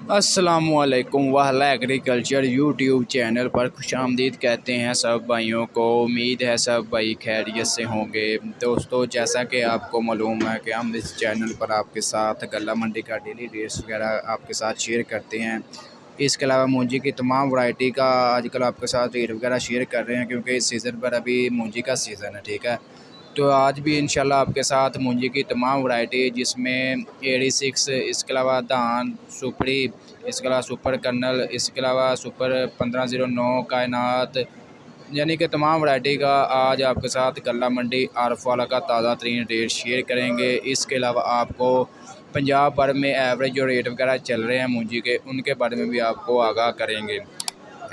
अस्सलामु अलैकुम। वाहला agriculture YouTube channel पर खुशामदीद कहते हैं सब भाइयों को। उम्मीद है सब भाई खैरियत से होंगे। दोस्तों, जैसा कि आपको मालूम है कि हम इस चैनल पर आपके साथ गल्ला मंडी का डेली रेट्स वगैरह आपके साथ शेयर करते हैं। इसके अलावा मूंजी की तमाम वैरायटी का आजकल आपके साथ रेट वगैरह शेयर कर रहे हैं, क्योंकि इस सीज़न पर अभी मूंजी का सीज़न है। ठीक है, तो आज भी इंशाल्लाह आपके साथ मूंजी की तमाम वैरायटी, जिसमें 86, इसके अलावा धान सुपड़ी, इसके अलावा सुपर कर्नल, इसके अलावा सुपर 1509 कायनात, यानी कि तमाम वैरायटी का आज आपके साथ गल्ला मंडी आरफ वाला का ताज़ा तरीन रेट शेयर करेंगे। इसके अलावा आपको पंजाब भर में एवरेज जो रेट वगैरह चल रहे हैं मूंजी के, उनके बारे में भी आपको आगाह करेंगे।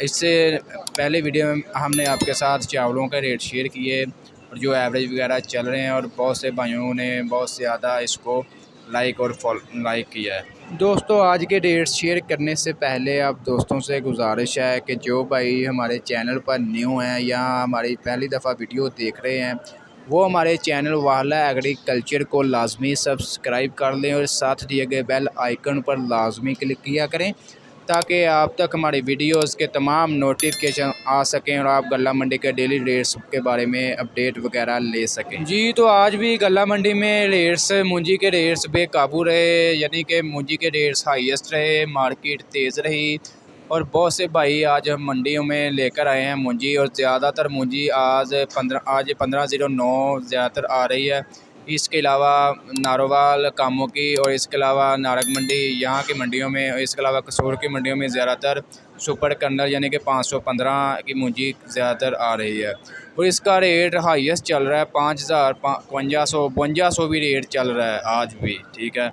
इससे पहले वीडियो में हमने आपके साथ चावलों का रेट शेयर किए और जो एवरेज वगैरह चल रहे हैं, और बहुत से भाइयों ने बहुत से ज़्यादा इसको लाइक किया है। दोस्तों, आज के रेट शेयर करने से पहले आप दोस्तों से गुजारिश है कि जो भाई हमारे चैनल पर न्यू हैं या हमारी पहली दफ़ा वीडियो देख रहे हैं, वो हमारे चैनल वाहला एग्रीकल्चर को लाजमी सब्सक्राइब कर लें और साथ दिए गए बेल आइकन पर लाजमी क्लिक किया करें, ताकि आप तक हमारी वीडियोस के तमाम नोटिफिकेशन आ सकें और आप गल्ला मंडी के डेली रेट्स के बारे में अपडेट वगैरह ले सकें। जी, तो आज भी गल्ला मंडी में रेट्स, मूंजी के रेट्स बेकाबू रहे, यानी कि मूंजी के रेट्स हाईएस्ट रहे, मार्केट तेज़ रही और बहुत से भाई आज हम मंडियों में लेकर आए हैं मूंजी। और ज़्यादातर मूंजी आज 1509 ज़्यादातर आ रही है। इसके अलावा नारोवाल, कामों की और इसके अलावा नारग मंडी, यहाँ की मंडियों में, इसके अलावा कसूर की मंडियों में ज़्यादातर सुपर कर्नल यानी कि 515 की मूंजी ज़्यादातर आ रही है। और इसका रेट हाईएस्ट चल रहा है 5000, 5200 भी रेट चल रहा है आज भी। ठीक है,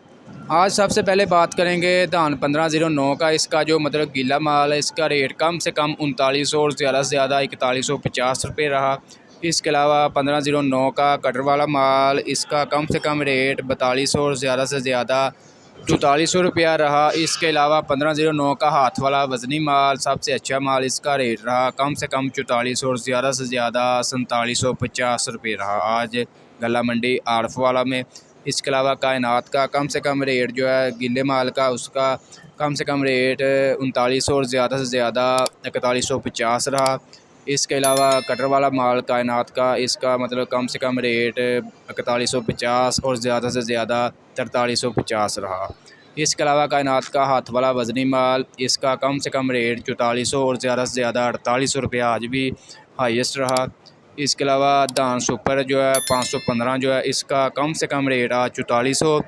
आज सबसे पहले बात करेंगे धान 1509 का। इसका जो मतलब गीला माल है, इसका रेट कम से कम 3900 और ज़्यादा से ज़्यादा 4150 रुपये रहा। इसके अलावा 1509 का कटर वाला माल, इसका कम से कम रेट 4200 और ज़्यादा से ज़्यादा 4400 रुपया रहा। इसके अलावा 1509 का हाथ वाला वज़नी माल, सबसे अच्छा माल, इसका रेट रहा कम से कम 4400 और ज़्यादा से ज़्यादा 4750 रुपये रहा आज गल्ला मंडी आरफ वाला में। इसके अलावा कायनात का कम से कम रेट जो है गीले माल का, उसका कम से कम रेट 3900 और ज़्यादा से ज़्यादा 4150 रहा। इसके अलावा कटर वाला माल कायनात का, इसका मतलब कम से कम रेट 4150 और ज़्यादा से ज़्यादा 4350 रहा। इसके अलावा कायनात का हाथ वाला वज़नी माल, इसका कम से कम रेट 4400 और ज़्यादा से ज़्यादा 4800 रुपया आज भी हाईएस्ट रहा। इसके अलावा धान सुपर जो है 515 जो है, इसका कम से कम रेट आज 4400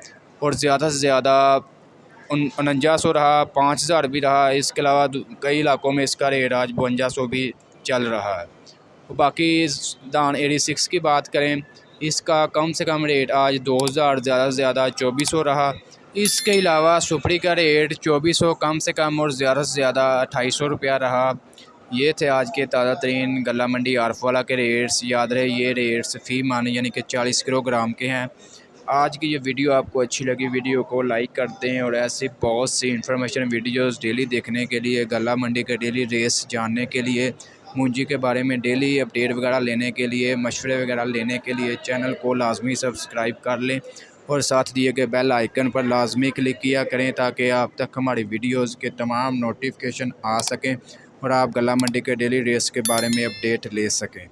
और ज़्यादा से ज़्यादा 4900 रहा, 5000 भी रहा। इसके अलावा कई इलाकों में इसका रेट आज 5200 भी चल रहा है। तो बाकी धान 86 की बात करें, इसका कम से कम रेट आज 2000, ज़्यादा से ज़्यादा 2400 रहा। इसके अलावा सुपड़ी का रेट 2400 कम से कम और ज़्यादा से ज़्यादा 2800 रुपया रहा। ये थे आज के ताज़ा तरीन गल्ला मंडी आरफ वाला के रेट्स। याद रहे, ये रेट्स फ़ी मन यानी कि 40 किलोग्राम के हैं। आज की ये वीडियो आपको अच्छी लगी, वीडियो को लाइक करते हैं और ऐसी बहुत सी इन्फॉर्मेशन वीडियोस डेली देखने के लिए, गल्ला मंडी के डेली रेट्स जानने के लिए, मूंजी के बारे में डेली अपडेट वगैरह लेने के लिए, मशवरे वगैरह लेने के लिए चैनल को लाजमी सब्सक्राइब कर लें और साथ दिए गए बेल आइकन पर लाजमी क्लिक किया करें, ताकि आप तक हमारी वीडियोस के तमाम नोटिफिकेशन आ सकें और आप गल्ला मंडी के डेली रेट्स के बारे में अपडेट ले सकें।